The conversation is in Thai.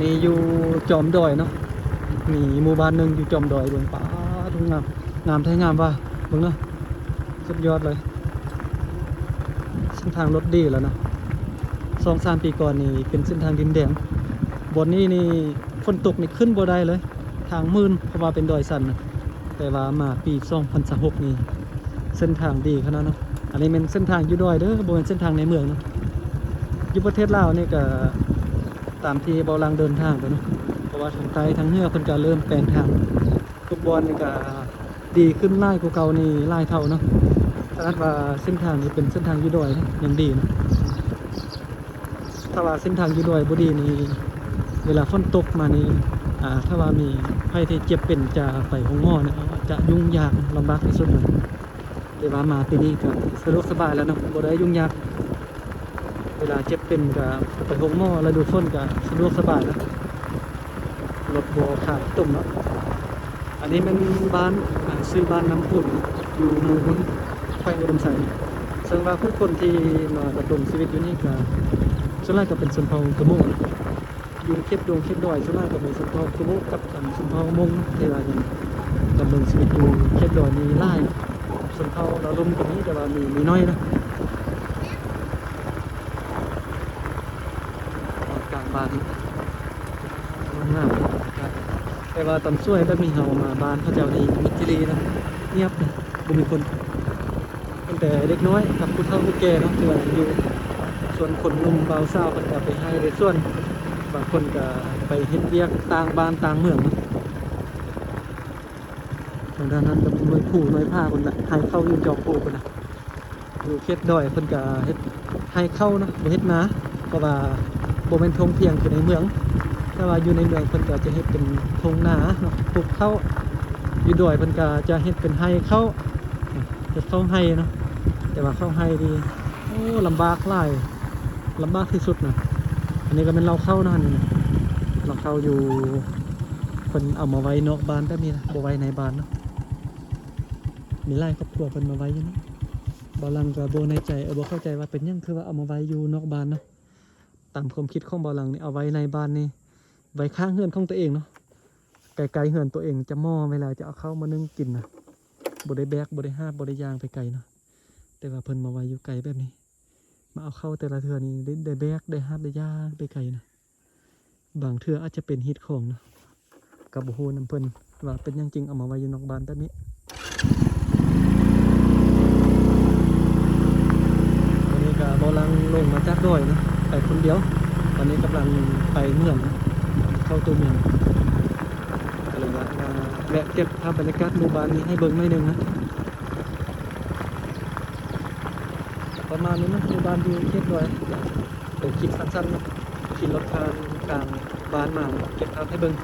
นี่อยู่จอมดอยเนาะมีหมู่บ้านหนึ่งอยู่จอมดอยเบิ่งป้าทุ่งงามงามแท้งามว่ะเบิ่งเนาะสุดยอดเลยเส้นทางรถดีแล้วเนาะ2-3 ปีก่อนนี่เป็นเส้นทางดินแดงบนนี้นี่ฝนตกนี่ขึ้นบ่ได้เลยทางมืนเพราะว่าเป็นดอยสันนะแต่ว่ามาปี2026นี่เส้นทางดีขนาดเนาะอันนี้เป็นเส้นทางอยู่ดอยเด้อบ่เป็นเส้นทางในเมืองเนาะอยู่ประเทศลาวนี่ก็ตามที่เบาลังเดินทางไปเนาะเพราะว่าทางใต้ทางเหนือเพิ่นก็เริ่มแปลงทางทุกบอนนี่ก็ดีขึ้นหลายกว่าเก่านี่หลายเท่าเนาะถ้าว่าเส้นทางนี้เป็นเส้นทางอยู่ดอยเนาะยังดีเนาะถ้าว่าเส้นทางอยู่ดอยบ่ดีนี่เวลาฝนตกมานี่ถ้าว่ามีใครที่เจ็บเป็นจะไปโรงหมอเนี่ยจะยุ่งยากลำบากที่สุดเลยแต่ว่ามาปีนี้ก็สะดวกสบายแล้วเนาะบ่ได้ยุ่งยากเวลาเจ็บเป็นก็ไปโรงหมอแล้วดูฝนก็สะดวกสบายนะรถบ่ขาดตุ่มเนาะอันนี้มันบ้านซื้อบ้านน้ำพุ่นอยู่หมู่หุ้นแขวงอุดมไซซึ่งว่าผู้คนที่มาดำรงชีวิตอยู่นี่ก็ส่วนใหญ่ก็เป็นชนเผ่ากะโม่อยู่เขตดงเขตดอยส่วนใหญ่ก็เป็นชนเผ่ากะโม่กับชนเผ่ามงที่ว่ายังดำรงชีวิตอยู่เขตดอยมีหลายชนเผ่าเราลุ่มตรงนี้แต่ว่ามีน้อยนะกลางบ้านงามแต่ว่าตอนช่วยก็มีเฮามาบ้านเขาเจ้านี่มิตรลีนะเงียบเลยบ่มีคนตั้งแต่เด็กน้อยกับผู้เฒ่าผู้แก่เนาะที่ว่าอยู่ส่วนคนหนุ่มบ่าวสาวเพิ่นก็ไปให้ในส่วนบางคนก็ไปเฮ็ดเวียกต่างบ้านต่างเมืองเนาะทางด้านนั้นก็มีหน่วยผู้หน่วยผ้าคนละให้เข้าอยู่จอมปลูกพุ่นน่ะอยู่เขตดอยเพิ่นก็เฮ็ดให้เข้าเนาะบ่เฮ็ดนาเพราะว่าบ่แม่นทงเพียงคือในเมืองถ้าว่าอยู่ในเมืองเพิ่นก็จะเฮ็ดเป็นทงนาเนาะปลูกข้าวอยู่ดอยเพิ่นก็จะเฮ็ดเป็นไร่ข้าวเฮ็ดข้าวไร่เนาะแต่ว่าข้าวไร่ดีโอ้ลำบากหลายลำบากที่สุดนะอันนี้ก็เป็นเราเข้าเนาะนี่นะเราเข้าอยู่เพิ่นเอามาไว้นอกบ้านแบบนี้นะบ่ไว้ในบ้านเนาะมีหลายครอบครัวเพิ่นมาไว้อยู่เนาะบ่ลังก็บ่ในใจบ่เข้าใจว่าเป็นหยังคือว่าเอามาไว้อยู่นอกบ้านเนาะตามความคิดของบ่ลังนี่เอาไว้ในบ้านนี่ไว้ข้างเฮือนของตัวเองเนาะไกลๆเฮือนตัวเองจะหม้อเวลาจะเอาเข้ามานึ่งกินนะบ่ได้แบกบ่ได้หาบบ่ได้ย่างไปไกลเนาะแต่ว่าเพิ่นมาไว้อยู่ไกลแบบนี้มาเอาเข้าแต่ละเทื่อนี่ได้แบกได้หาบได้ย่างไปไกลนะบางเทื่ออาจจะเป็นฮิตของเนาะกับบ่ฮู้นำเพิ่นว่าเป็นหยังจริงเอามาไว้อยู่นอกบ้านแบบนี้วันนี้ก็บ่ลังลงมาจากดอยนะไปคนเดียวตอนนี้กำลังไปเมืองเข้าตัวเมืองก็เลยว่าแวะเก็บภาพบรรยากาศหมู่บ้านนี้ให้เบิ่งหน่อยนึงนะประมาณนี้นะหมู่บ้านอยู่เขตดอยเป็นคลิปสั้นๆขี่รถผ่านกลางบ้านมาเก็บภาพให้เบิ่ง